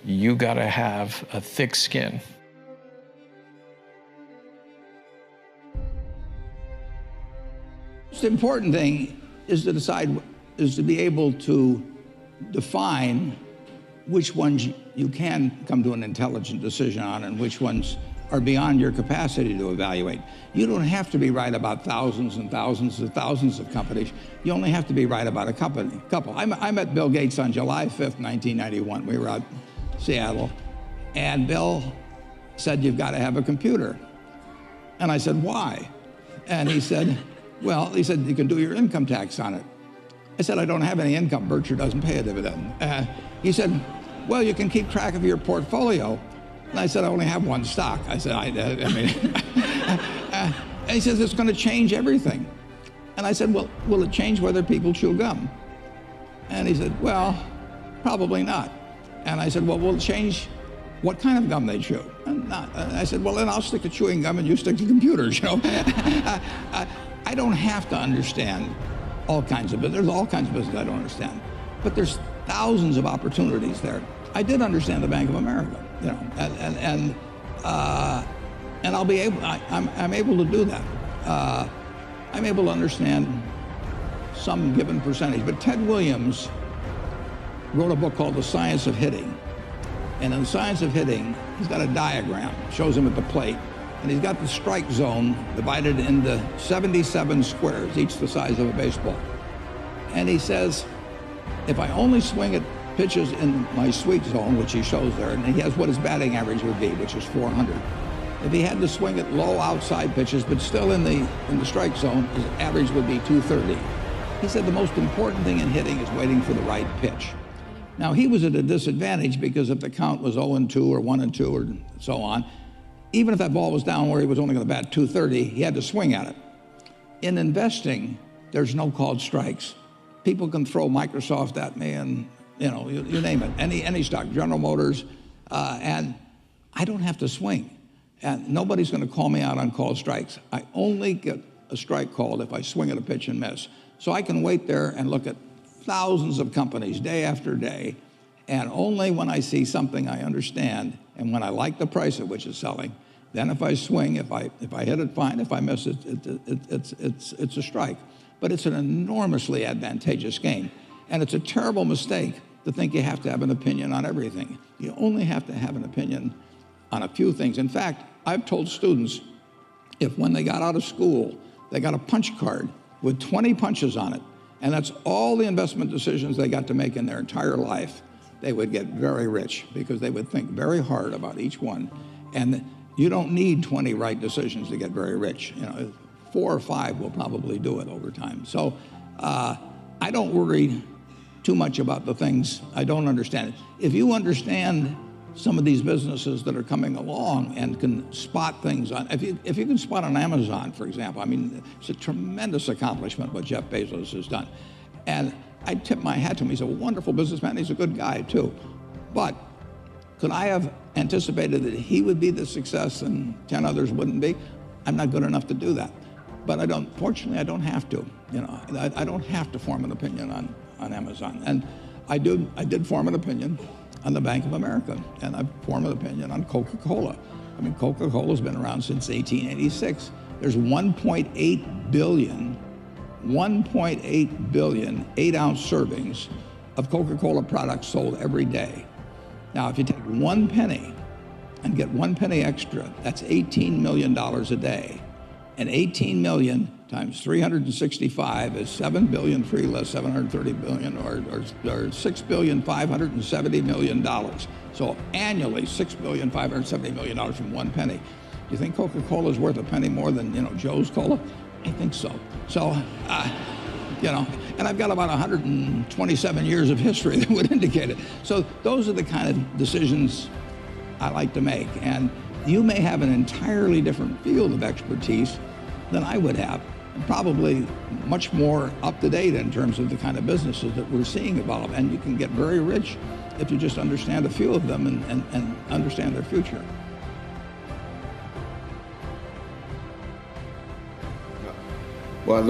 you got to have a thick skin. The important thing is to decide, is to be able to define which ones you can come to an intelligent decision on and which ones are beyond your capacity to evaluate. You don't have to be right about thousands and thousands and thousands of companies. You only have to be right about a couple. I met Bill Gates on July 5th, 1991. We were out in Seattle, and Bill said, "You've got to have a computer." And I said, "Why?" And he said, "Well," he said, "you can do your income tax on it." I said, "I don't have any income. Berkshire doesn't pay a dividend." He said, "Well, you can keep track of your portfolio." And I said, "I only have one stock." I said, I mean, and he says, "It's going to change everything." And I said, "Well, will it change whether people chew gum?" And he said, "Well, probably not." And I said, "Well, will it change what kind of gum they chew?" And I said, "Well, then I'll stick to chewing gum and you stick to computers, you know." I don't have to understand all kinds of business. There's all kinds of business I don't understand. But there's thousands of opportunities there. I did understand the Bank of America, you know, and I'll be able, I'm able to do that. I'm able to understand some given percentage. But Ted Williams wrote a book called The Science of Hitting. And in The Science of Hitting, he's got a diagram, shows him at the plate, and he's got the strike zone divided into 77 squares, each the size of a baseball. And he says, if I only swing at pitches in my sweet zone, which he shows there, and he has what his batting average would be, which is 400. If he had to swing at low outside pitches, but still in the strike zone, his average would be 230. He said the most important thing in hitting is waiting for the right pitch. Now, he was at a disadvantage because if the count was 0-2 or 1-2 or so on, even if that ball was down where he was only going to bat 230, he had to swing at it. In investing, there's no called strikes. People can throw Microsoft at me and, you know, you name it, any stock, General Motors, and I don't have to swing. And nobody's going to call me out on called strikes. I only get a strike called if I swing at a pitch and miss. So I can wait there and look at thousands of companies day after day, and only when I see something I understand and when I like the price at which it's selling, then if I swing, if I hit it, fine. If I miss it, it's a strike. But it's an enormously advantageous game. And it's a terrible mistake to think you have to have an opinion on everything. You only have to have an opinion on a few things. In fact, I've told students, if when they got out of school, they got a punch card with 20 punches on it, and that's all the investment decisions they got to make in their entire life, they would get very rich because they would think very hard about each one. And you don't need 20 right decisions to get very rich. You know, 4 or 5 will probably do it over time. So I don't worry too much about the things I don't understand. If you understand some of these businesses that are coming along and can spot things on, if you can spot on Amazon, for example, I mean, it's a tremendous accomplishment what Jeff Bezos has done. And I tip my hat to him. He's a wonderful businessman. He's a good guy too. But could I have anticipated that he would be the success and 10 others wouldn't be? I'm not good enough to do that. But fortunately, I don't have to. You know, I don't have to form an opinion on Amazon. And I did form an opinion on the Bank of America, and I formed an opinion on Coca-Cola. I mean, Coca-Cola's been around since 1886. There's 1.8 billion 8-ounce servings of Coca-Cola products sold every day. Now, if you take 1 penny and get 1 penny extra, that's $18 million a day. And 18 million times 365 is 7 billion, 3 less 730 billion, or $6,570 million. So annually, $6,570 million from 1 penny. Do you think Coca-Cola is worth a penny more than, you know, Joe's Cola? I think so. So, you know, and I've got about 127 years of history that would indicate it. So those are the kind of decisions I like to make. And you may have an entirely different field of expertise than I would have, and probably much more up to date in terms of the kind of businesses that we're seeing evolve. And you can get very rich if you just understand a few of them and understand their future. Well,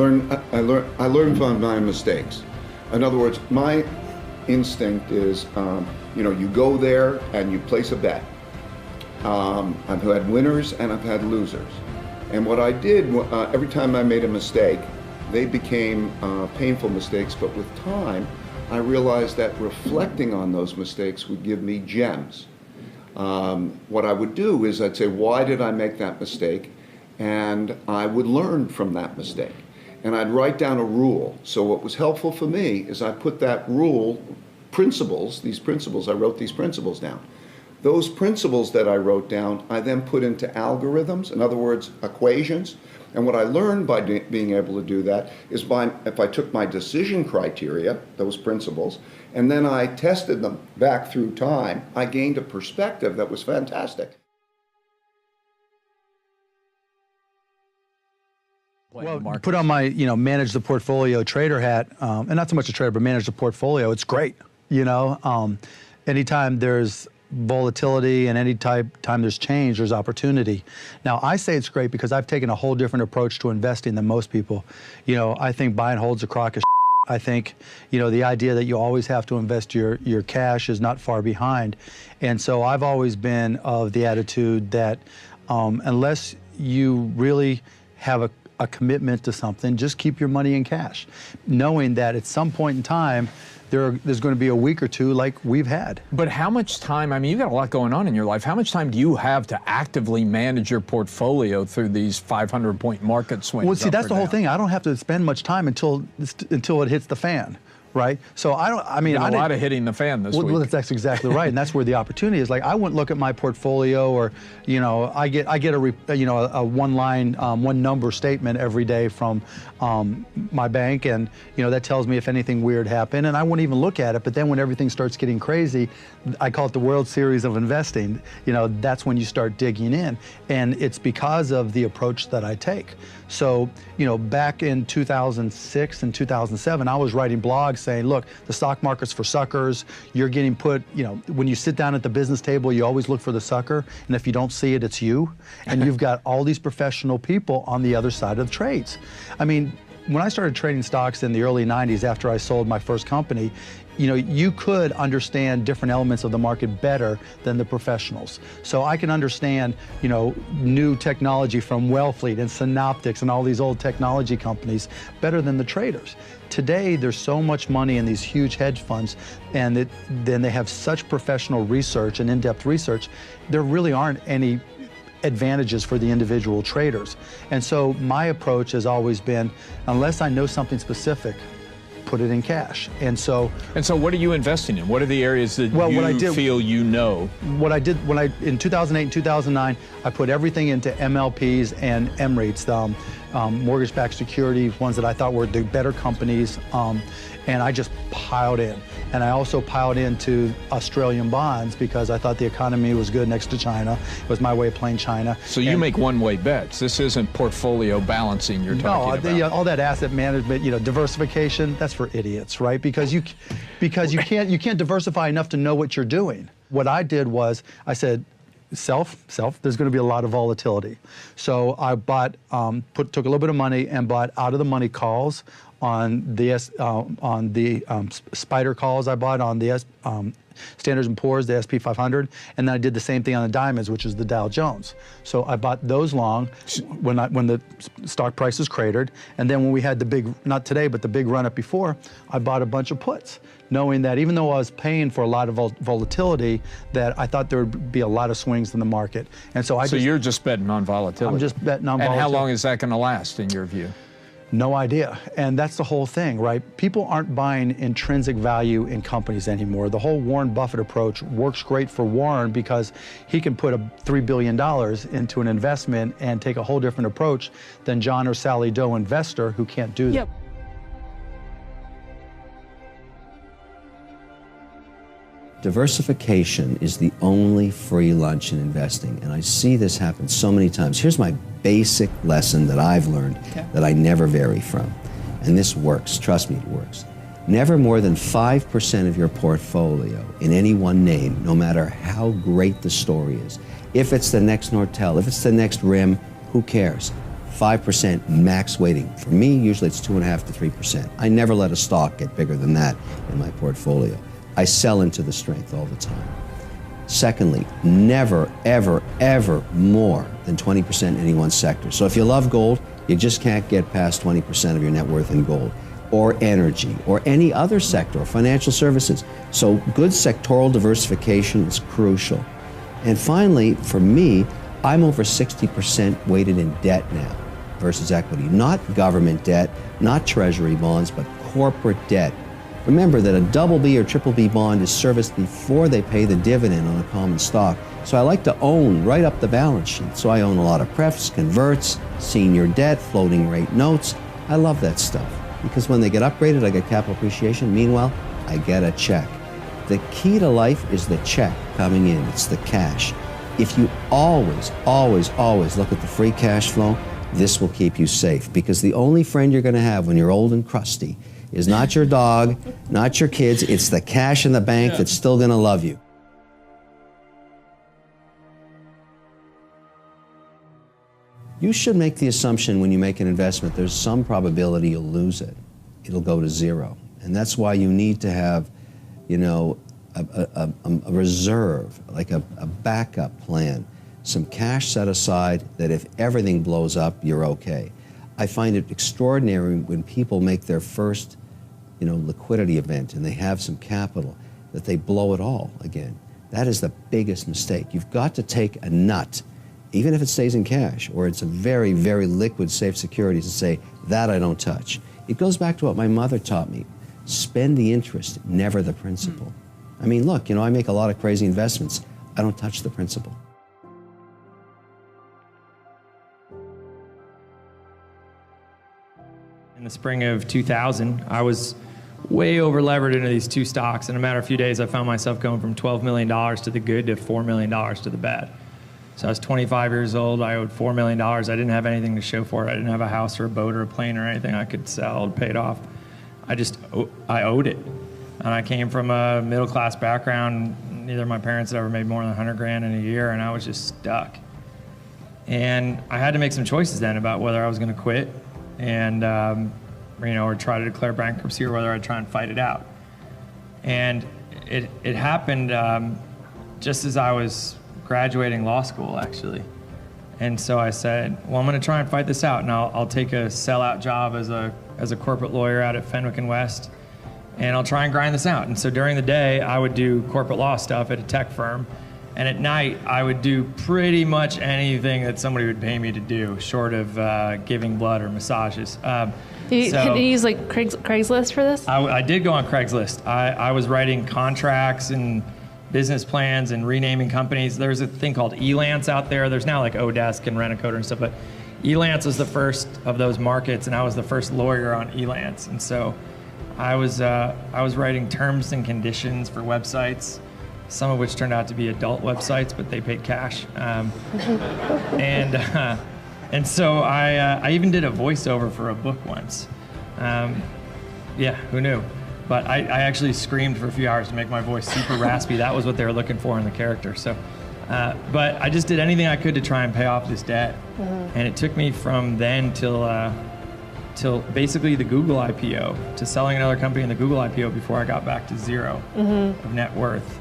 I learned from my mistakes. In other words, my instinct is, you go there and you place a bet. I've had winners and I've had losers. And what I did, every time I made a mistake, they became painful mistakes, but with time, I realized that reflecting on those mistakes would give me gems. What I would do is I'd say, why did I make that mistake? And I would learn from that mistake. And I'd write down a rule. So what was helpful for me is I put that rule, I wrote these principles down. Those principles that I wrote down, I then put into algorithms, in other words, equations. And what I learned by being able to do that is if I took my decision criteria, those principles, and then I tested them back through time, I gained a perspective that was fantastic. Well, put on my, manage the portfolio trader hat, and not so much a trader, but manage the portfolio. It's great, Anytime there's volatility and any time there's change, there's opportunity. Now, I say it's great because I've taken a whole different approach to investing than most people. I think buy and hold's a crock of shit. I think, the idea that you always have to invest your cash is not far behind. And so I've always been of the attitude that unless you really have a commitment to something, just keep your money in cash, knowing that at some point in time, there's going to be a week or two like we've had. But how much time, you've got a lot going on in your life. How much time do you have to actively manage your portfolio through these 500-point market swings? Well, see, that's the whole thing. I don't have to spend much time until it hits the fan. Right? So I don't, I mean, a lot of hitting the fan this week. Well, that's exactly right. And that's where the opportunity is. Like, I wouldn't look at my portfolio or, I get a one-line, one-number statement every day from my bank. And, that tells me if anything weird happened. And I wouldn't even look at it. But then when everything starts getting crazy, I call it the World Series of investing. That's when you start digging in. And it's because of the approach that I take. So, back in 2006 and 2007, I was writing blogs saying, look, the stock market's for suckers. You're getting put, when you sit down at the business table, you always look for the sucker. And if you don't see it, it's you. And you've got all these professional people on the other side of the trades. When I started trading stocks in the early 90s after I sold my first company, you could understand different elements of the market better than the professionals. So I can understand, new technology from Wellfleet and Synoptics and all these old technology companies better than the traders. Today, there's so much money in these huge hedge funds, and then they have such professional research and in-depth research, there really aren't any advantages for the individual traders. And so my approach has always been, unless I know something specific, put it in cash. And so what are you investing in? What are the areas that feel What I did in 2008 and 2009, I put everything into MLPs and MREITs, mortgage-backed securities, ones that I thought were the better companies, and I just piled in. And I also piled into Australian bonds because I thought the economy was good next to China. It was my way of playing China. So you make one-way bets. This isn't portfolio balancing you're talking about. No, all that asset management, diversification, that's for idiots, right? Because you can't diversify enough to know what you're doing. What I did was I said, self, there's going to be a lot of volatility. So I bought, took a little bit of money and bought out of the money calls on the spider calls I bought on the Standards & Poor's, the SP 500, and then I did the same thing on the diamonds, which is the Dow Jones. So I bought those long when the stock prices cratered, and then when we had the big, not today, but the big run up before, I bought a bunch of puts, knowing that even though I was paying for a lot of volatility, that I thought there would be a lot of swings in the market. And so you're just betting on volatility. I'm just betting on volatility. And how long is that going to last, in your view? No idea. And that's the whole thing, right? People aren't buying intrinsic value in companies anymore. The whole Warren Buffett approach works great for Warren because he can put $3 billion into an investment and take a whole different approach than John or Sally Doe investor who can't do that. Yep. Diversification is the only free lunch in investing, and I see this happen so many times. Here's my basic lesson that I've learned that I never vary from, and this works. Trust me, it works. Never more than 5% of your portfolio in any one name, no matter how great the story is. If it's the next Nortel, if it's the next RIM, who cares? 5% max weighting. For me, usually it's 2.5% to 3%. I never let a stock get bigger than that in my portfolio. I sell into the strength all the time. Secondly, never, ever, ever more than 20% in any one sector. So if you love gold, you just can't get past 20% of your net worth in gold, or energy, or any other sector, or financial services. So good sectoral diversification is crucial. And finally, for me, I'm over 60% weighted in debt now versus equity. Not government debt, not treasury bonds, but corporate debt. Remember that a BB or BBB bond is serviced before they pay the dividend on a common stock. So I like to own right up the balance sheet. So I own a lot of prefs, converts, senior debt, floating rate notes. I love that stuff because when they get upgraded, I get capital appreciation. Meanwhile, I get a check. The key to life is the check coming in. It's the cash. If you always, always, always look at the free cash flow, this will keep you safe, because the only friend you're going to have when you're old and crusty is not your dog, not your kids, it's the cash in the bank that's still going to love you. You should make the assumption when you make an investment, there's some probability you'll lose it. It'll go to zero. And that's why you need to have, you know, a reserve, like a backup plan, some cash set aside that if everything blows up, you're okay. I find it extraordinary when people make their first, you know, liquidity event and they have some capital, that they blow it all again. That is the biggest mistake. You've got to take a nut, even if it stays in cash or it's a very, very liquid, safe securities, and say, that I don't touch. It goes back to what my mother taught me. Spend the interest, never the principal. I mean, look, you know, I make a lot of crazy investments. I don't touch the principal. In the spring of 2000, I was way over levered into these two stocks. In a matter of a few days, I found myself going from $12 million to the good to $4 million to the bad. So I was 25 years old. I owed $4 million. I didn't have anything to show for it. I didn't have a house or a boat or a plane or anything I could sell to pay it off. I owed it. And I came from a middle-class background. Neither of my parents had ever made more than 100 grand in a year, and I was just stuck. And I had to make some choices then about whether I was going to quit and you know, or try to declare bankruptcy, or whether I'd try and fight it out. And it happened just as I was graduating law school, actually. And so I said, well, I'm going to try and fight this out, and I'll take a sellout job as a corporate lawyer out at Fenwick and West, and I'll try and grind this out. And so during the day, I would do corporate law stuff at a tech firm, and at night, I would do pretty much anything that somebody would pay me to do, short of giving blood or massages. Did you use like Craigslist for this? I did go on Craigslist. I was writing contracts and business plans and renaming companies. There's a thing called Elance out there. There's now like Odesk and Rent-A-Coder and stuff, but Elance was the first of those markets, and I was the first lawyer on Elance. And so I was writing terms and conditions for websites, some of which turned out to be adult websites, but they paid cash. And so I even did a voiceover for a book once. Yeah, who knew? But I actually screamed for a few hours to make my voice super raspy. That was what they were looking for in the character. So, but I just did anything I could to try and pay off this debt. And it took me from then till basically the Google IPO, to selling another company in the Google IPO before I got back to zero of net worth.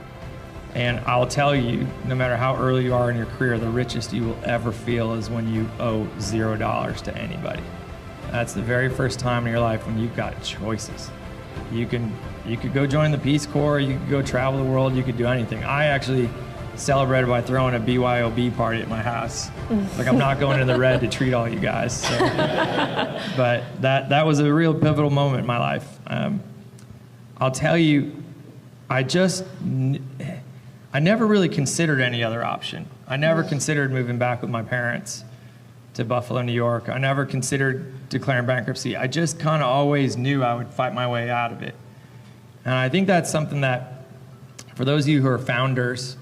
And I'll tell you, no matter how early you are in your career, the richest you will ever feel is when you owe $0 to anybody. That's the very first time in your life when you've got choices. You could go join the Peace Corps, you could go travel the world, you could do anything. I actually celebrated by throwing a BYOB party at my house. Like, I'm not going in the red to treat all you guys. So. But that was a real pivotal moment in my life. I'll tell you, I never really considered any other option. I never considered moving back with my parents to Buffalo, New York. I never considered declaring bankruptcy. I just kind of always knew I would fight my way out of it. And I think that's something that, for those of you who are founders,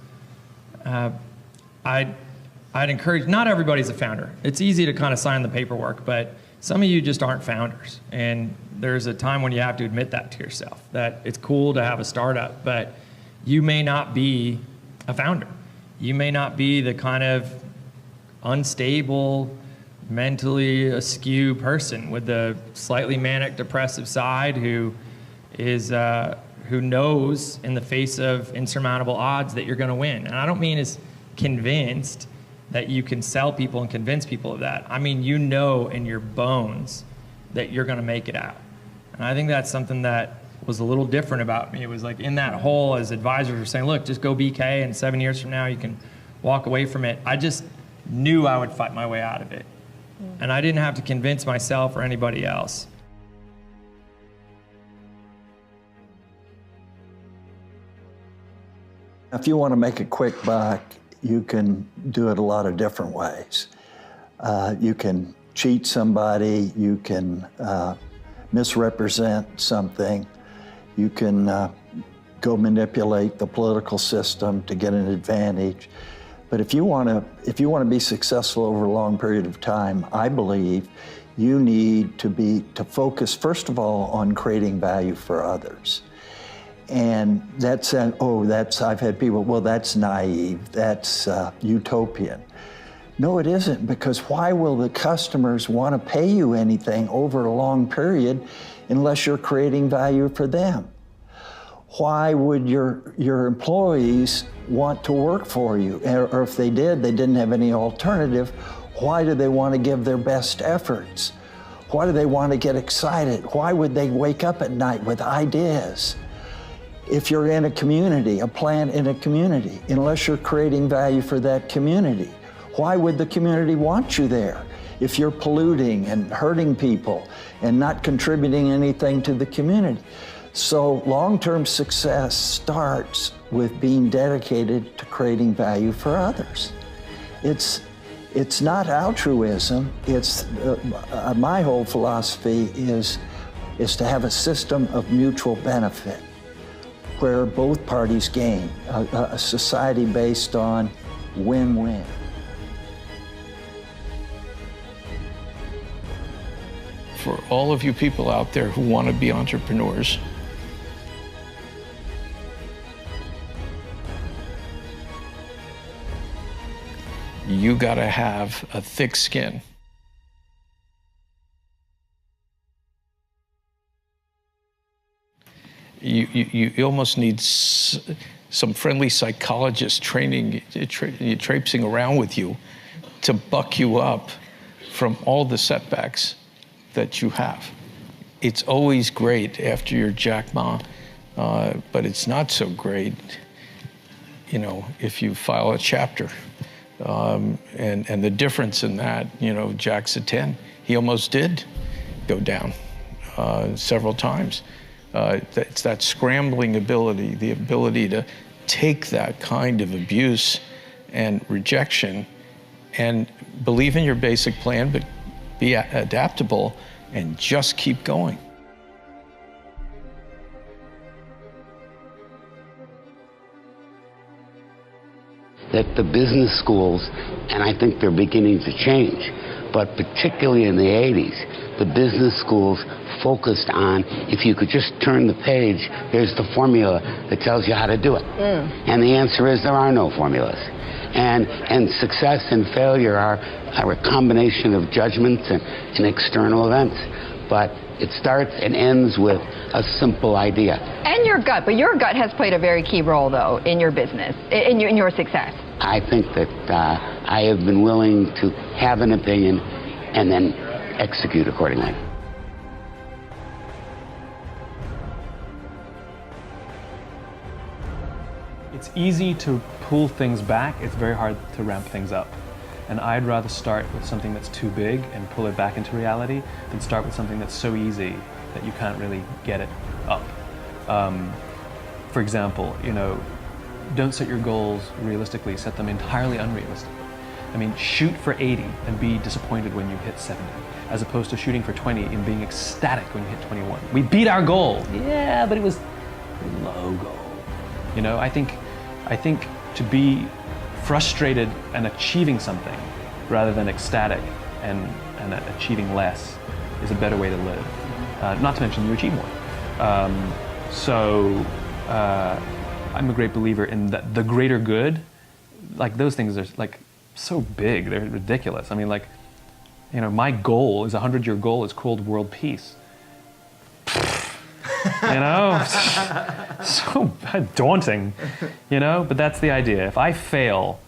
I'd encourage, not everybody's a founder. It's easy to kind of sign the paperwork, but some of you just aren't founders. And there's a time when you have to admit that to yourself, that it's cool to have a startup, but you may not be a founder. You may not be the kind of unstable, mentally askew person with the slightly manic depressive side who who knows in the face of insurmountable odds that you're going to win. And I don't mean as convinced that you can sell people and convince people of that. I mean, you know in your bones that you're going to make it out. And I think that's something that was a little different about me. It was like in that hole, as advisors were saying, look, just go BK, and 7 years from now you can walk away from it. I just knew I would fight my way out of it. And I didn't have to convince myself or anybody else. If you want to make a quick buck, you can do it a lot of different ways. You can cheat somebody, you can misrepresent something, you can go manipulate the political system to get an advantage. But if you want to be successful over a long period of time, I believe you need to focus first of all on creating value for others. And I've had people, well, that's naive, that's utopian. No, it isn't, because why will the customers want to pay you anything over a long period unless you're creating value for them? Why would your employees want to work for you? Or if they didn't have any alternative, why do they want to give their best efforts? Why do they want to get excited? Why would they wake up at night with ideas? If you're in a community, a plant in a community, unless you're creating value for that community, why would the community want you there? If you're polluting and hurting people and not contributing anything to the community. So long-term success starts with being dedicated to creating value for others. It's not altruism. It's my whole philosophy is to have a system of mutual benefit where both parties gain, a society based on win-win. For all of you people out there who want to be entrepreneurs, you got to have a thick skin. You almost need some friendly psychologist training, traipsing around with you to buck you up from all the setbacks that you have. It's always great after your Jack Ma, but it's not so great, if you file a chapter. And the difference in that, Jack's a 10. He almost did go down several times. It's that scrambling ability, the ability to take that kind of abuse and rejection and believe in your basic plan, but be adaptable and just keep going. That the business schools, and I think they're beginning to change, but particularly in the 80s, the business schools focused on, if you could just turn the page, there's the formula that tells you how to do it. And the answer is there are no formulas. And success and failure are a combination of judgments and external events. But it starts and ends with a simple idea. And your gut, but your gut has played a very key role, though, in your business, in your success. I think that I have been willing to have an opinion and then execute accordingly. It's easy to pull things back, it's very hard to ramp things up. And I'd rather start with something that's too big and pull it back into reality than start with something that's so easy that you can't really get it up. For example, don't set your goals realistically, set them entirely unrealistic. I mean, shoot for 80 and be disappointed when you hit 70, as opposed to shooting for 20 and being ecstatic when you hit 21. We beat our goal, yeah, but it was a low goal. I think to be frustrated and achieving something rather than ecstatic and achieving less is a better way to live. Not to mention you achieve more. I'm a great believer in that the greater good, like those things are like so big, they're ridiculous. I mean, my goal is a 100-year goal is called world peace. You know, so daunting, you know, but that's the idea. If I fail,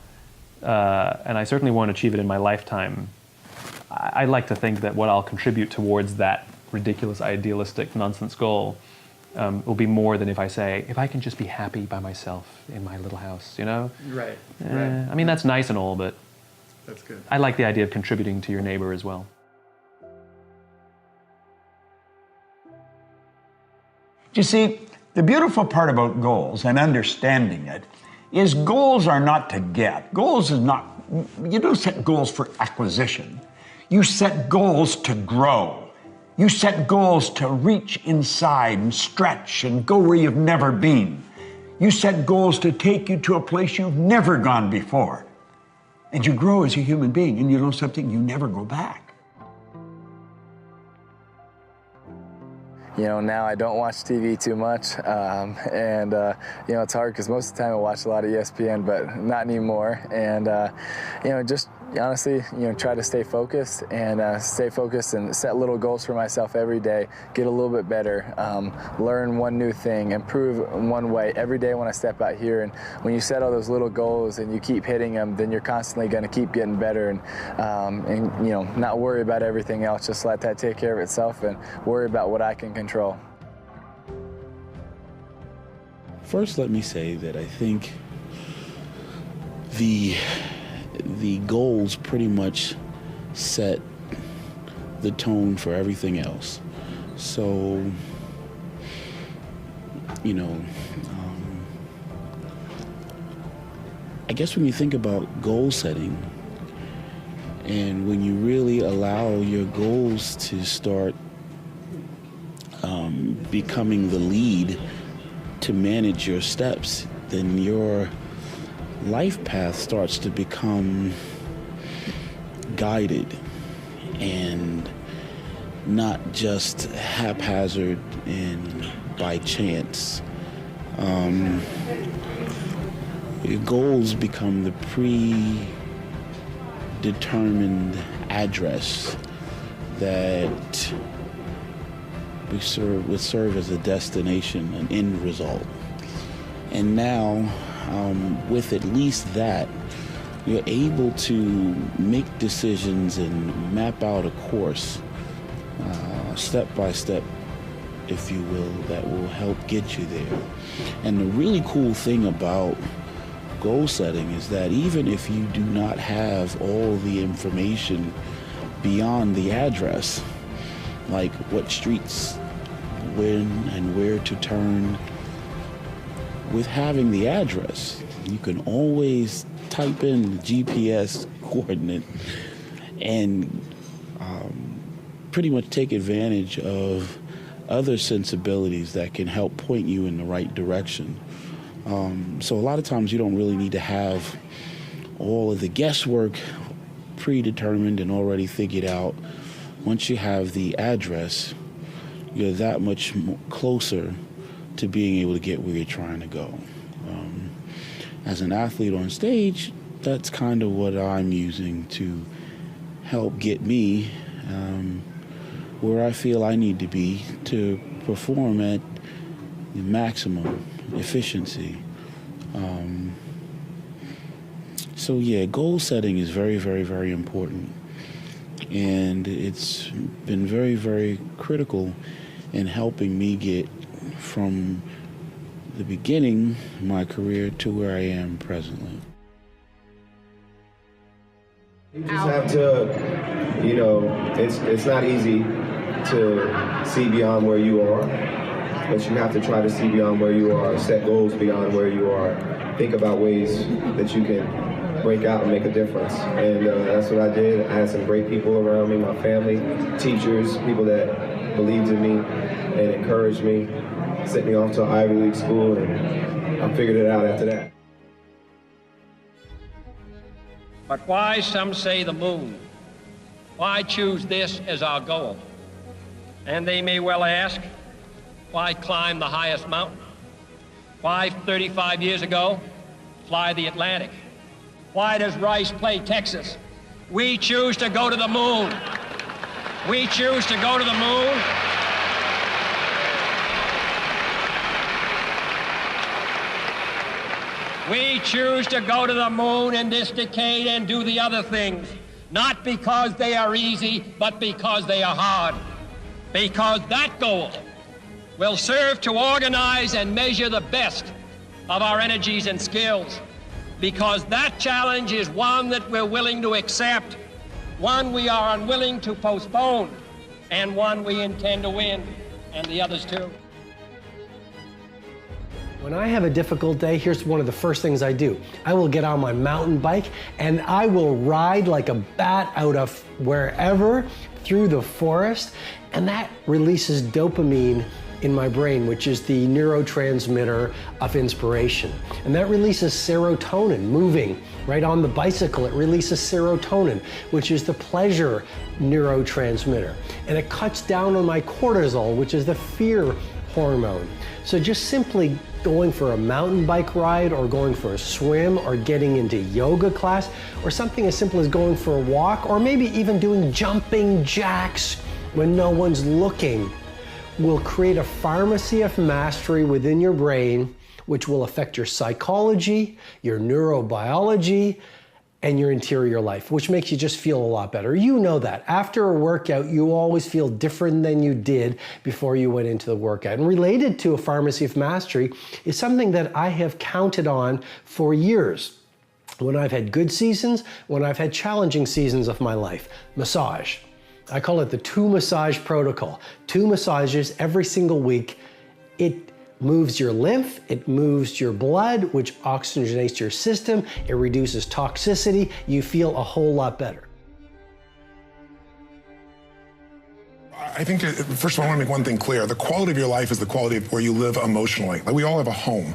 and I certainly won't achieve it in my lifetime, I like to think that what I'll contribute towards that ridiculous, idealistic, nonsense goal will be more than if I say, if I can just be happy by myself in my little house, you know? Right. I mean, that's nice and all, but that's good. I like the idea of contributing to your neighbor as well. You see, the beautiful part about goals and understanding it is goals are not to get. Goals is not, you don't set goals for acquisition. You set goals to grow. You set goals to reach inside and stretch and go where you've never been. You set goals to take you to a place you've never gone before. And you grow as a human being, and you know something, you never go back. You know, now I don't watch TV too much, you know, it's hard because most of the time I watch a lot of ESPN, but not anymore. And, you know, just honestly, you know, try to stay focused and set little goals for myself every day, get a little bit better, learn one new thing, improve in one way every day when I step out here. And when you set all those little goals and you keep hitting them, then you're constantly going to keep getting better and, you know, not worry about everything else. Just let that take care of itself and worry about what I can control. First, let me say that I think the goals pretty much set the tone for everything else. So, you know, I guess when you think about goal setting and when you really allow your goals to start becoming the lead to manage your steps, then your life path starts to become guided and not just haphazard and by chance. Your goals become the predetermined address that would serve as a destination, an end result. And now, with at least that, you're able to make decisions and map out a course, step by step, if you will, that will help get you there. And the really cool thing about goal setting is that even if you do not have all the information beyond the address, like what streets, when and where to turn, with having the address, you can always type in the GPS coordinate and pretty much take advantage of other sensibilities that can help point you in the right direction. So a lot of times you don't really need to have all of the guesswork predetermined and already figured out. Once you have the address, you're that much closer to being able to get where you're trying to go. As an athlete on stage, that's kind of what I'm using to help get me where I feel I need to be to perform at the maximum efficiency. So yeah, goal setting is very, very, very important. And it's been very, very critical in helping me get from the beginning of my career to where I am presently. You just have to, you know, it's not easy to see beyond where you are, but you have to try to see beyond where you are, set goals beyond where you are, think about ways that you can break out and make a difference. And that's what I did. I had some great people around me, my family, teachers, people that believed in me and encouraged me, sent me off to an Ivy League school, and I figured it out after that. But why, some say, the moon? Why choose this as our goal? And they may well ask, why climb the highest mountain? Why, 35 years ago, fly the Atlantic? Why does Rice play Texas? We choose to go to the moon. We choose to go to the moon We choose to go to the moon in this decade and do the other things, not because they are easy, but because they are hard. Because that goal will serve to organize and measure the best of our energies and skills. Because that challenge is one that we're willing to accept, one we are unwilling to postpone, and one we intend to win, and the others too. When I have a difficult day, here's one of the first things I do. I will get on my mountain bike and I will ride like a bat out of wherever through the forest, and that releases dopamine in my brain, which is the neurotransmitter of inspiration. And that releases serotonin, moving right on the bicycle. It releases serotonin, which is the pleasure neurotransmitter. And it cuts down on my cortisol, which is the fear hormone. So just simply going for a mountain bike ride or going for a swim or getting into yoga class or something as simple as going for a walk or maybe even doing jumping jacks when no one's looking will create a pharmacy of mastery within your brain, which will affect your psychology, your neurobiology, and your interior life, which makes you just feel a lot better. You know that. After a workout, you always feel different than you did before you went into the workout. And related to a pharmacy of mastery is something that I have counted on for years. When I've had good seasons, when I've had challenging seasons of my life. Massage. I call it the 2 massage protocol. 2 massages every single week. It moves your lymph, it moves your blood, which oxygenates your system, it reduces toxicity, you feel a whole lot better. I think, first of all, I want to make one thing clear. The quality of your life is the quality of where you live emotionally. Like, we all have a home.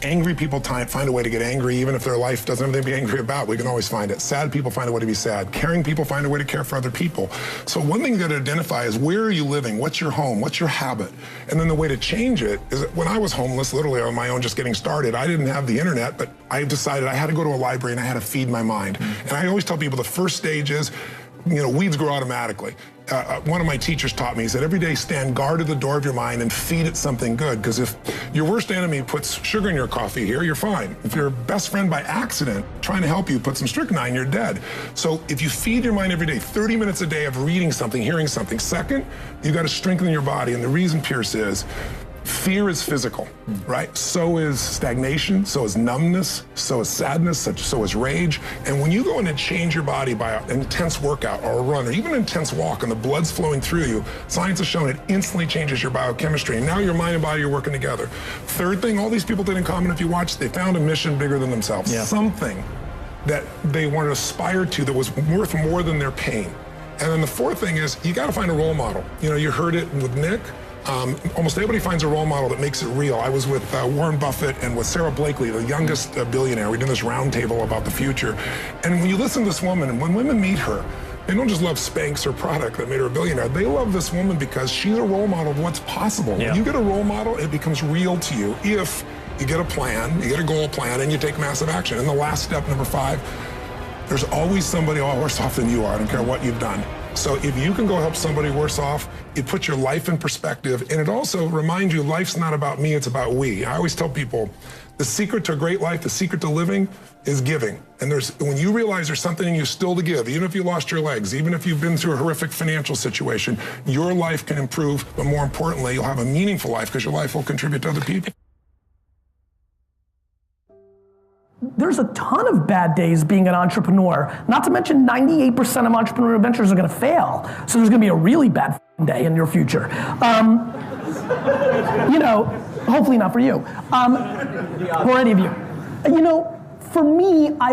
Angry people find a way to get angry, even if their life doesn't have anything to be angry about. We can always find it. Sad people find a way to be sad. Caring people find a way to care for other people. So one thing you got to identify is, where are you living? What's your home? What's your habit? And then the way to change it is that when I was homeless, literally on my own, just getting started, I didn't have the internet, but I decided I had to go to a library and I had to feed my mind. And I always tell people the first stage is, weeds grow automatically. One of my teachers taught me, he said, every day stand guard at the door of your mind and feed it something good. Because if your worst enemy puts sugar in your coffee here, you're fine. If your best friend by accident trying to help you put some strychnine, you're dead. So if you feed your mind every day, 30 minutes a day of reading something, hearing something. Second, you got to strengthen your body. And the reason, Pierce, is fear is physical, right? So is stagnation, so is numbness, so is sadness, so is rage. And when you go in and change your body by an intense workout or a run or even an intense walk and the blood's flowing through you, science has shown it instantly changes your biochemistry. And now your mind and body are working together. Third thing all these people did in common, if you watch, they found a mission bigger than themselves. Yeah. Something that they want to aspire to that was worth more than their pain. And then the fourth thing is, you got to find a role model. You heard it with Nick. Almost everybody finds a role model that makes it real. I was with Warren Buffett and with Sarah Blakely, the youngest billionaire. We did this roundtable about the future. And when you listen to this woman, and when women meet her, they don't just love Spanx or product that made her a billionaire. They love this woman because she's a role model of what's possible. Yeah. When you get a role model, it becomes real to you if you get a plan, you get a goal plan, and you take massive action. And the last step, number 5, there's always somebody worse off than you are. I don't care what you've done. So if you can go help somebody worse off, it puts your life in perspective, and it also reminds you life's not about me, it's about we. I always tell people, the secret to a great life, the secret to living is giving. And when you realize there's something in you still to give, even if you lost your legs, even if you've been through a horrific financial situation, your life can improve, but more importantly, you'll have a meaningful life because your life will contribute to other people. There's a ton of bad days being an entrepreneur. Not to mention 98% of entrepreneurial ventures are going to fail. So there's going to be a really bad day in your future. Hopefully not for you, or any of you. For me, I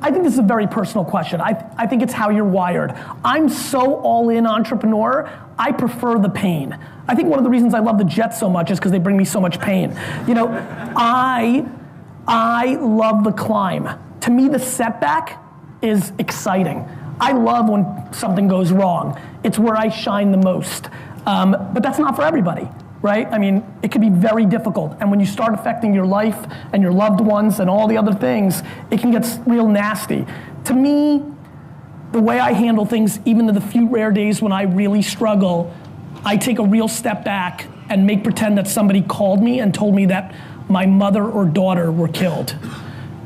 think this is a very personal question. I think it's how you're wired. I'm so all in entrepreneur, I prefer the pain. I think one of the reasons I love the Jets so much is because they bring me so much pain. I love the climb. To me, the setback is exciting. I love when something goes wrong. It's where I shine the most. But that's not for everybody, right? I mean, it can be very difficult. And when you start affecting your life and your loved ones and all the other things, it can get real nasty. To me, the way I handle things, even in the few rare days when I really struggle, I take a real step back and make pretend that somebody called me and told me that my mother or daughter were killed.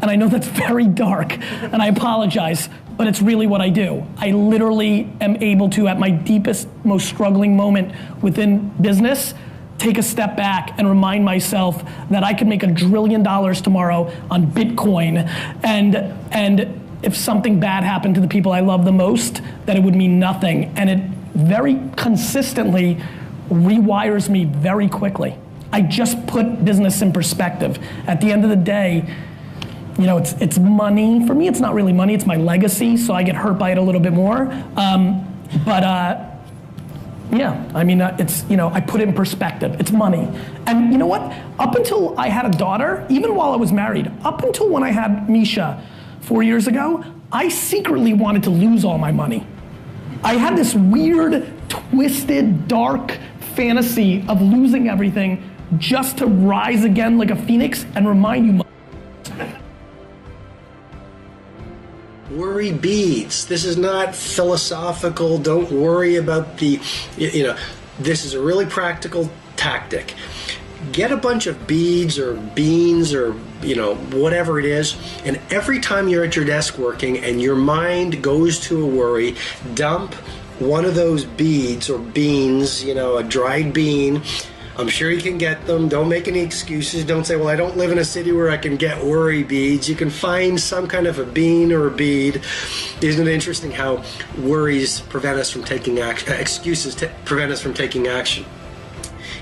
And I know that's very dark, and I apologize, but it's really what I do. I literally am able to, at my deepest, most struggling moment within business, take a step back and remind myself that I could make $1 trillion tomorrow on Bitcoin, and if something bad happened to the people I love the most, that it would mean nothing. And it very consistently rewires me very quickly. I just put business in perspective. At the end of the day, you know, it's money. For me, it's not really money, it's my legacy, so I get hurt by it a little bit more. Yeah, I mean, it's, you know, I put it in perspective. It's money. And you know what? Up until I had a daughter, even while I was married, up until when I had Misha 4 years ago, I secretly wanted to lose all my money. I had this weird, twisted, dark fantasy of losing everything just to rise again like a phoenix and remind you. Worry beads. This is not philosophical. Don't worry about the, you know, this is a really practical tactic. Get a bunch of beads or beans or, you know, whatever it is, and every time you're at your desk working and your mind goes to a worry, dump one of those beads or beans, you know, a dried bean. I'm sure you can get them. Don't make any excuses. Don't say, well, I don't live in a city where I can get worry beads. You can find some kind of a bean or a bead. Isn't it interesting how worries prevent us from taking action, excuses prevent us from taking action?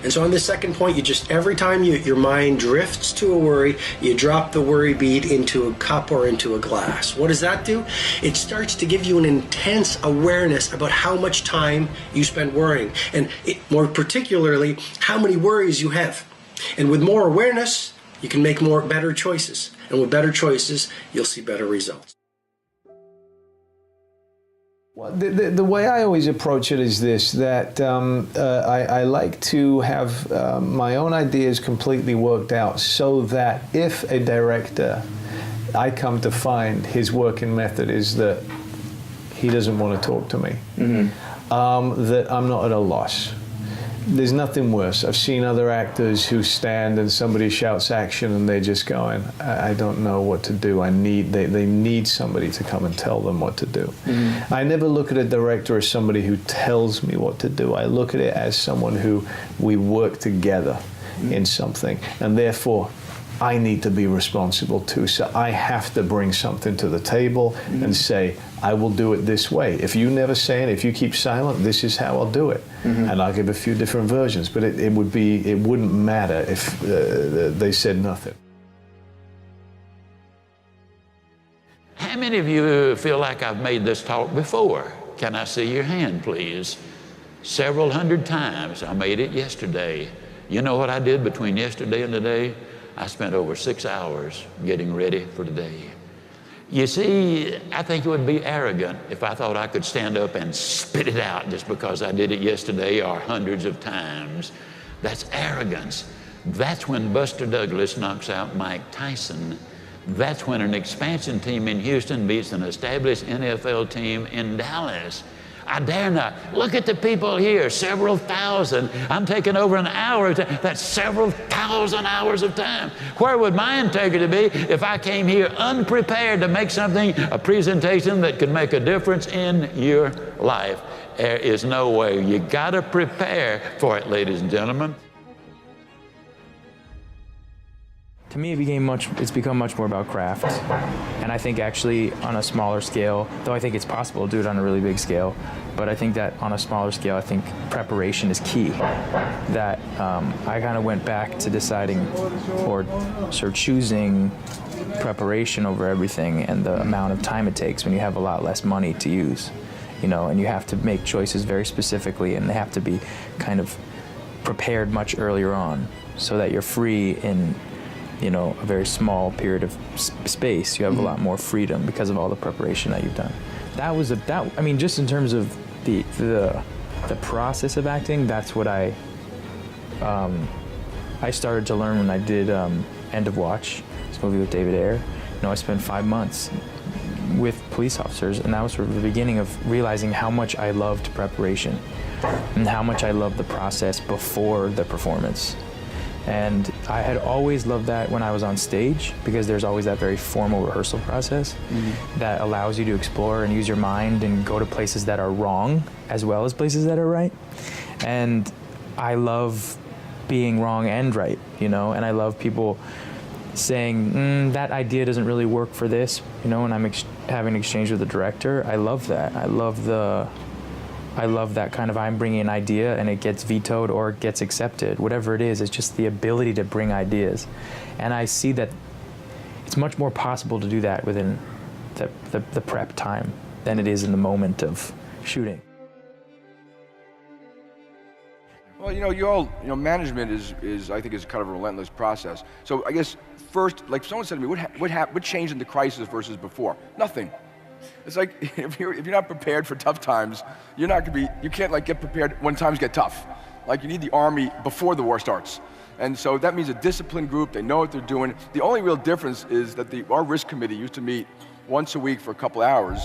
And so on this second point, you just, every time your mind drifts to a worry, you drop the worry bead into a cup or into a glass. What does that do? It starts to give you an intense awareness about how much time you spend worrying, and more particularly, how many worries you have. And with more awareness, you can make better choices. And with better choices, you'll see better results. Well, the way I always approach it is this, that I like to have my own ideas completely worked out, so that if a director, I come to find his working method is that he doesn't want to talk to me, that I'm not at a loss. There's nothing worse. I've seen other actors who stand and somebody shouts action and they're just going, I don't know what to do. They need somebody to come and tell them what to do. I never look at a director as somebody who tells me what to do. I look at it as someone who we work together in something, and therefore I need to be responsible too. So I have to bring something to the table and say, I will do it this way. If you never say it, if you keep silent, this is how I'll do it. And I'll give a few different versions, but it wouldn't matter if they said nothing. How many of you feel like I've made this talk before? Can I see your hand, please? Several hundred times. I made it yesterday. You know what I did between yesterday and today? I spent over 6 hours getting ready for today. You see, I think it would be arrogant if I thought I could stand up and spit it out just because I did it yesterday or hundreds of times. That's arrogance. That's when Buster Douglas knocks out Mike Tyson. That's when an expansion team in Houston beats an established NFL team in Dallas. I dare not. Look at the people here, several thousand. I'm taking over an hour. That's several thousand hours of time. Where would my integrity be if I came here unprepared to make something, a presentation that could make a difference in your life? There is no way. You gotta prepare for it, ladies and gentlemen. To me, it's become much more about craft. And I think actually on a smaller scale, though I think it's possible to do it on a really big scale, but I think that on a smaller scale, I think preparation is key. That I kind of went back to deciding or sort of choosing preparation over everything, and the amount of time it takes when you have a lot less money to use, you know, and you have to make choices very specifically, and they have to be kind of prepared much earlier on so that you're free in, you know, a very small period of space. You have a lot more freedom because of all the preparation that you've done. I mean, just in terms of the process of acting, that's what I started to learn when I did End of Watch, this movie with David Ayer. You know, I spent 5 months with police officers, and that was sort of the beginning of realizing how much I loved preparation and how much I loved the process before the performance. And I had always loved that when I was on stage, because there's always that very formal rehearsal process that allows you to explore and use your mind and go to places that are wrong as well as places that are right. And I love being wrong and right, you know, and I love people saying, that idea doesn't really work for this, you know, and I'm having an exchange with the director. I love that. I love that kind of, I'm bringing an idea and it gets vetoed or it gets accepted. Whatever it is, it's just the ability to bring ideas. And I see that it's much more possible to do that within the prep time than it is in the moment of shooting. Well, you know, management is I think is kind of a relentless process. So I guess first, like someone said to me, what changed in the crisis versus before? Nothing. It's like if you're not prepared for tough times, you can't like get prepared when times get tough. Like you need the army before the war starts. And so that means a disciplined group, they know what they're doing. The only real difference is that our risk committee used to meet once a week for a couple hours.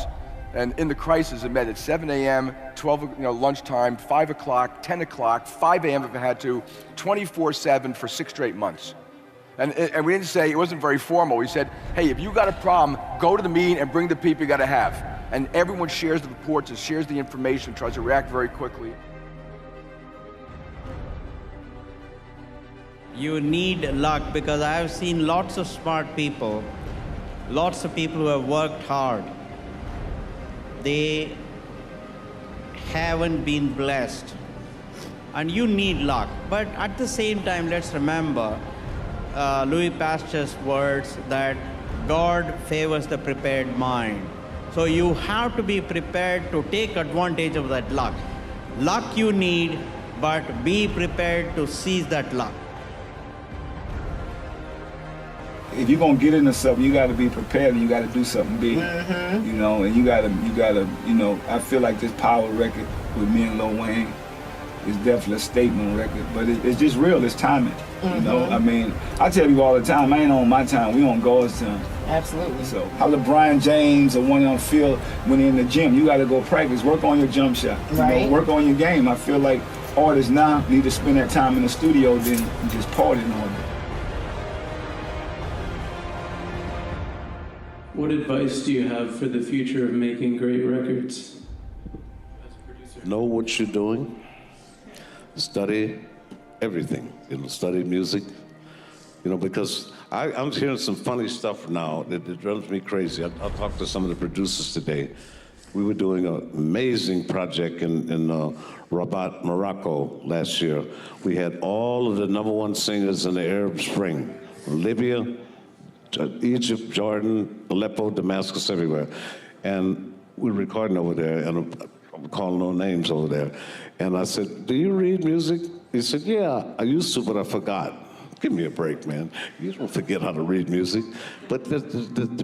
And in the crisis, it met at 7 a.m., 12, lunchtime, 5 o'clock, 10 o'clock, 5 a.m. if it had to, 24/7 for 6 straight months. And we didn't say, it wasn't very formal. We said, hey, if you got a problem, go to the meeting and bring the people you got to have. And everyone shares the reports and shares the information, tries to react very quickly. You need luck, because I have seen lots of smart people, lots of people who have worked hard. They haven't been blessed. And you need luck. But at the same time, let's remember Louis Pasteur's words that God favors the prepared mind. So you have to be prepared to take advantage of that luck. Luck you need, but be prepared to seize that luck. If you're gonna get into something, you gotta be prepared and you gotta do something big. You know, and you gotta, I feel like this Power record with me and Lil Wayne is definitely a statement record, but it's just real, it's timing. You know, I mean, I tell you all the time, I ain't on my time, we on God's time. Absolutely. So, how LeBron James or one of them feel when they're in the gym, you gotta go practice, work on your jump shot, right. Work on your game. I feel like artists now need to spend that time in the studio than just partying all day. What advice do you have for the future of making great records? Know what you're doing. Study everything. Study music. Because I'm hearing some funny stuff now that it drives me crazy. I'll talk to some of the producers today. We were doing an amazing project in Rabat, Morocco last year. We had all of the #1 singers in the Arab Spring, Libya, Egypt, Jordan, Aleppo, Damascus, everywhere. And we were recording over there, and I'm calling no names over there. And I said, do you read music? He said, yeah, I used to, but I forgot. Give me a break, man. You don't forget how to read music. But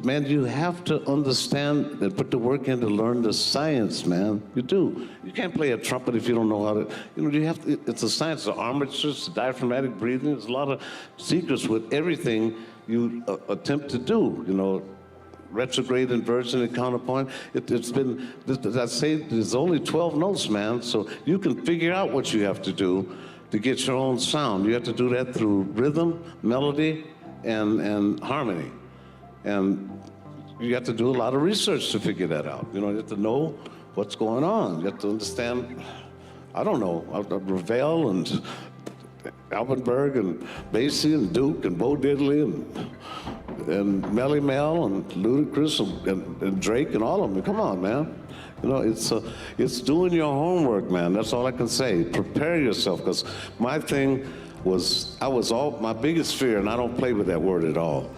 man, you have to understand and put the work in to learn the science, man. You do. You can't play a trumpet if you don't know how to, you have to, it's a science, the armatures, the diaphragmatic breathing. There's a lot of secrets with everything you attempt to do, retrograde, inversion, and counterpoint. It's been, as I say, there's only 12 notes, man, so you can figure out what you have to do to get your own sound. You have to do that through rhythm, melody, and harmony. And you have to do a lot of research to figure that out. You have to know what's going on. You have to understand, I don't know, Ravel and Albenberg and Basie and Duke and Bo Diddley and Melly Mel and Ludacris and Drake and all of them. Come on, man. It's doing your homework, man. That's all I can say. Prepare yourself, because my thing was, my biggest fear, and I don't play with that word at all,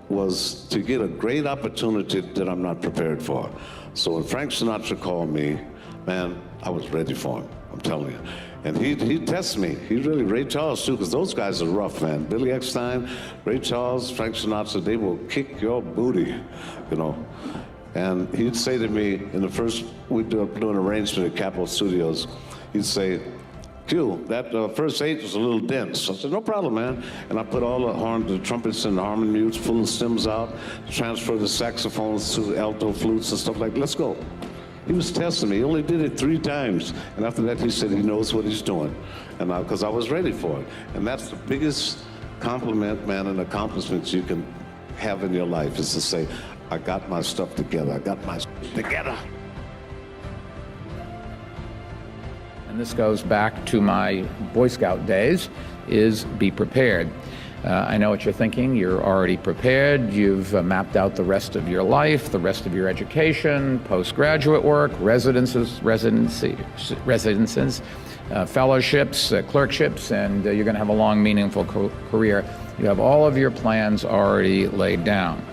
was to get a great opportunity that I'm not prepared for. So when Frank Sinatra called me, man, I was ready for him, I'm telling you. And he tests me. He really, Ray Charles too, because those guys are rough, man. Billy Eckstine, Ray Charles, Frank Sinatra, they will kick your booty, And he'd say to me, in the first, we'd do an arrangement at Capitol Studios, he'd say, Q, that first 8 was a little dense. I said, no problem, man. And I put all the trumpets and the harmony mutes, pull the stems out, transfer the saxophones to the alto flutes and stuff like that. Let's go. He was testing me. He only did it 3 times. And after that, he said he knows what he's doing. and because I was ready for it. And that's the biggest compliment, man, and accomplishment you can have in your life, is to say, I got my stuff together. I got my stuff together. And this goes back to my Boy Scout days, is be prepared. I know what you're thinking. You're already prepared. You've mapped out the rest of your life, the rest of your education, postgraduate work, residences, fellowships, clerkships, and you're going to have a long, meaningful career. You have all of your plans already laid down.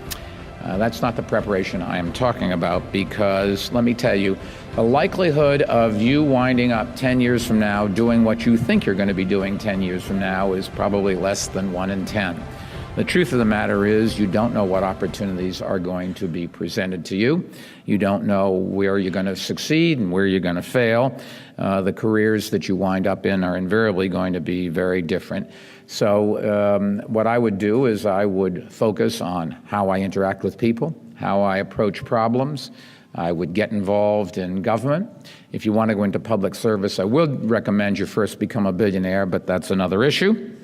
That's not the preparation I am talking about, because let me tell you, the likelihood of you winding up 10 years from now doing what you think you're going to be doing 10 years from now is probably less than 1 in 10. The truth of the matter is, you don't know what opportunities are going to be presented to you. You don't know where you're going to succeed and where you're going to fail. The careers that you wind up in are invariably going to be very different. So what I would do is I would focus on how I interact with people, how I approach problems. I would get involved in government. If you want to go into public service, I would recommend you first become a billionaire, but that's another issue.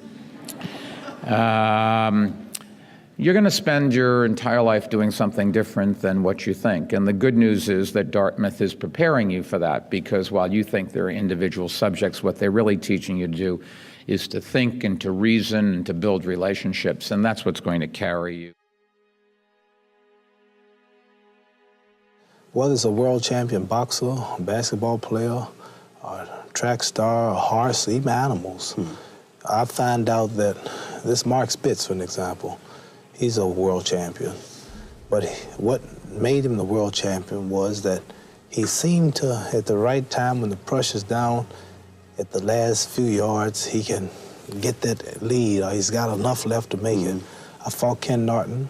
You're going to spend your entire life doing something different than what you think. And the good news is that Dartmouth is preparing you for that, because while you think they're individual subjects, what they're really teaching you to do is to think and to reason and to build relationships, and that's what's going to carry you. Whether it's a world champion boxer, a basketball player, a track star, a horse, even animals, I find out that this Mark Spitz, for an example, he's a world champion. But what made him the world champion was that he seemed to, at the right time when the pressure's down, at the last few yards, he can get that lead, or he's got enough left to make it. I fought Ken Norton,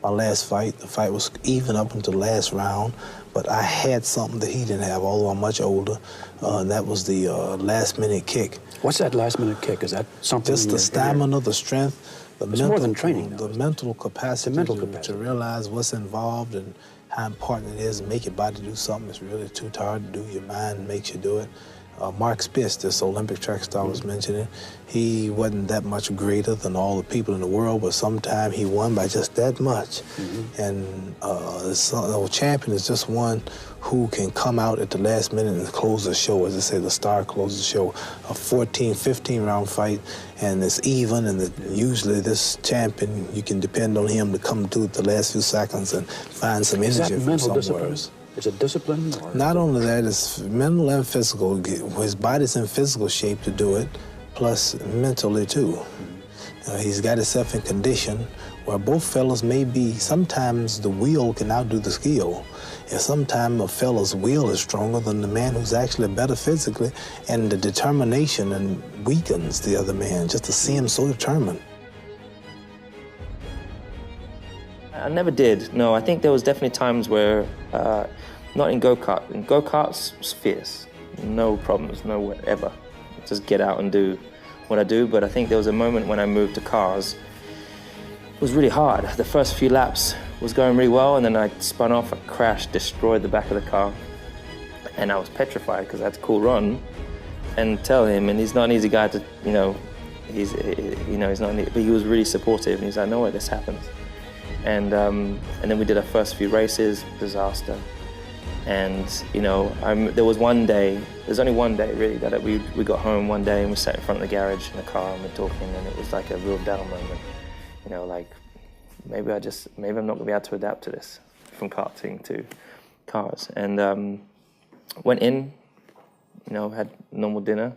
my last fight. The fight was even up until the last round, but I had something that he didn't have, although I'm much older, and that was the last-minute kick. What's that last-minute kick? Is that something? Just the stamina, the strength, the it's more than training, the mental capacity, to realize what's involved and how important it is to make your body do something that's really too tired to do. Your mind makes you do it. Mark Spitz, this Olympic track star I was mentioning, he wasn't that much greater than all the people in the world, but sometimes he won by just that much. And the champion is just one who can come out at the last minute and close the show. As I say, the star closes the show. A 14, 15-round fight, and it's even, and usually this champion, you can depend on him to come through the last few seconds and find some energy from somewhere. Is it discipline? Or? Not only that, it's mental and physical. His body's in physical shape to do it, plus mentally too. He's got himself in condition where both fellas may be, sometimes the will can outdo the skill. And sometimes a fella's will is stronger than the man who's actually better physically, and the determination and weakens the other man just to see him so determined. I never did, no. I think there was definitely times where, not in go-kart. In go-karts, it's fierce. No problems, no whatever. Just get out and do what I do. But I think there was a moment when I moved to cars. It was really hard. The first few laps was going really well, and then I spun off, I crashed, destroyed the back of the car. And I was petrified because I had to call Ron and tell him, and he's not an easy guy to, he's not, but he was really supportive, and he's like, no way, this happens. And then we did our first few races, disaster. And there was one day, there's only one day really, that we got home one day and we sat in front of the garage in the car and we're talking, and it was like a real down moment. Like maybe I'm not gonna be able to adapt to this, from karting to cars. And went in, had normal dinner,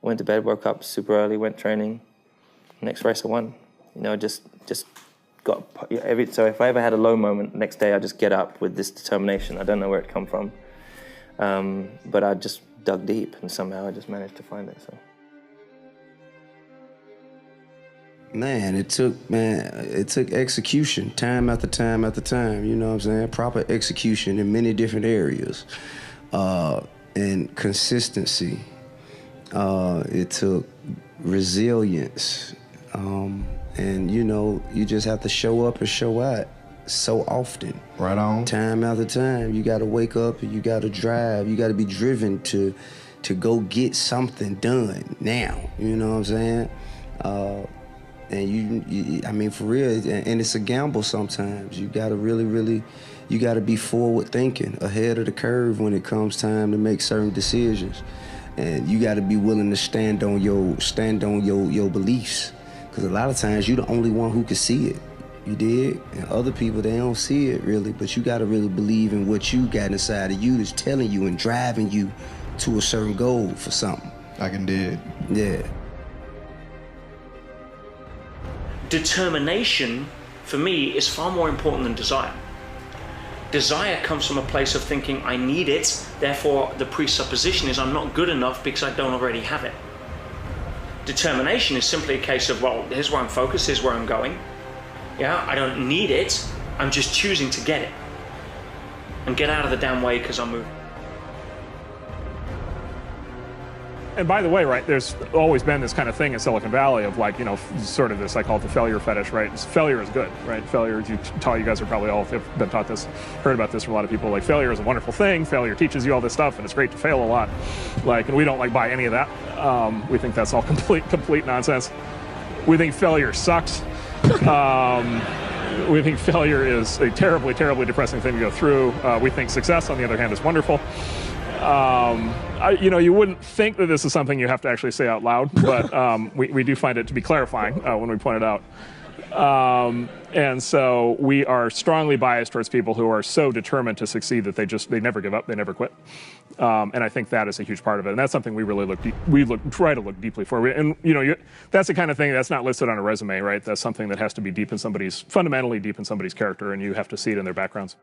went to bed, woke up super early, went training. Next race I won. Just got so if I ever had a low moment, next day I just get up with this determination. I don't know where it come from, but I just dug deep and somehow I just managed to find it. So. Man, it took execution, time after time after time. You know what I'm saying? Proper execution in many different areas, and consistency. It took resilience. And you just have to show up and show out so often. Right on. Time after time. You got to wake up and you got to drive. You got to be driven to to go get something done now. You know what I'm saying? And I mean, for real, and it's a gamble sometimes. You gotta really, you gotta be forward thinking, ahead of the curve when it comes time to make certain decisions. And you gotta be willing to stand on your beliefs. Because a lot of times you're the only one who can see it. You dig? And other people, they don't see it really, but you gotta really believe in what you got inside of you that's telling you and driving you to a certain goal for something. I can dig. Yeah. Determination, for me, is far more important than desire. Desire comes from a place of thinking, I need it, therefore the presupposition is I'm not good enough because I don't already have it. Determination is simply a case of, well, here's where I'm focused, here's where I'm going. Yeah, I don't need it, I'm just choosing to get it. And get out of the damn way because I'm moving. And by the way, right, there's always been this kind of thing in Silicon Valley of like, you know, sort of this, I call it the failure fetish, right? Failure is good, right? Failure, you guys are probably all have been taught this, heard about this from a lot of people. Like, failure is a wonderful thing. Failure teaches you all this stuff, and it's great to fail a lot. Like, and we don't like buy any of that. We think that's all complete nonsense. We think failure sucks. We think failure is a terribly, terribly depressing thing to go through. We think success, on the other hand, is wonderful. You know, you wouldn't think that this is something you have to actually say out loud, but we do find it to be clarifying when we point it out. And so we are strongly biased towards people who are so determined to succeed that they never give up, they never quit. And I think that is a huge part of it. And that's something we really try to look deeply for. And you know, that's the kind of thing that's not listed on a resume, right? That's something that has to be fundamentally deep in somebody's character, and you have to see it in their backgrounds.